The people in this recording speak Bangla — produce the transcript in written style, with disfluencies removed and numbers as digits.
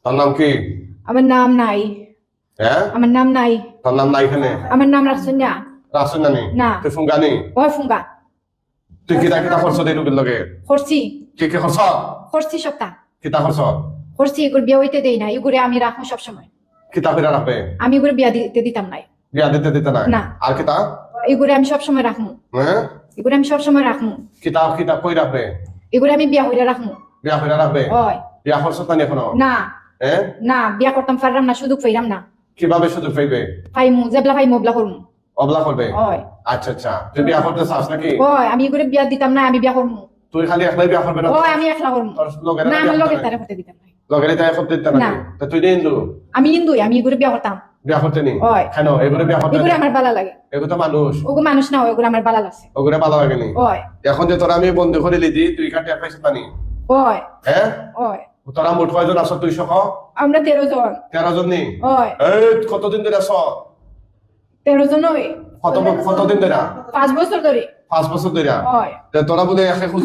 তোর নাম কি? আমার নাম নাই। হ্যাঁ, আমার নাম নাই। তোর নাম নাই এখানে? আমার নাম রাখছেন না। রাসুন নানি? না। তুই ফুঙ্গানি? ওই ফুঙ্গা তুই কিতা কিতা করছ এই রুগীর লগে? করছি কি কি করছ? করছি সপ্তাহ কিতা করছ? করছি। এগুলো বিয়া হইতে দেই না, এগুলো আমি রাখবো সবসময়। কিতা ফিরা রাখবে? আমি এগুলো বিয়া দিতে দিতাম নাই। বিয়া দিতে না? না। আর কিতা? এগুলো আমি সবসময় রাখবো। হ্যাঁ, এগুলো আমি সবসময় রাখবো। কিতা কিতা কই রাখবে? এগুলো আমি বিয়া হইলে রাখবো। বিয়া ফিরা রাখবে? ওই বিয়া করছ না এখনো? না হ্যাঁ, না, বিয়া করতাম পারলাম না, সুযোগ পাইলাম না। কিভাবে সুযোগ পাইবে? পাইমু, জেবলা পাইমু ওবলা করমু। অবলা করবে? ওই আচ্ছা আচ্ছা, তুই বিয়া করতে চাস নাকি? ওই আমি এগুলো বিয়া দিতাম না, আমি বিয়া করমু। তুই খালি একলাই বিয়া করবে না? ওই আমি একলা করমু। তোর লগেরা না, বিয়া আমার লগে করতে তারে নাই? করতে দিতাম না। লগেরা তাই করতে দিতে নাকি? না। তা তুই হিন্দু? আমি হিন্দু, আমি এগুলো বিয়া করতাম। বিয়া করতে নি? ওই কেন এগুলো বিয়া করতে? এগুলো আমার ভালো লাগে। এগুলো তো মানুষ, ওগো মানুষ না, ওগুলো আমার ভালো লাগছে। ওগুলো ভালো লাগে নি? ওই এখন যে তোরা আমি বন্ধু করে লিদি তুই কাটে পাইছ নানি? ওই হ্যাঁ, ওই তোরা মোট কয়জন আছো? 200? আমরা 13 জন। 13 জন নি? ওই এই কতদিন ধরে আছো? 13 জন। ওই কতদিন ধরে? 5 বছর ধরে। 5 বছর ধরে? ওই তে তোরা বলে একে খুঁজ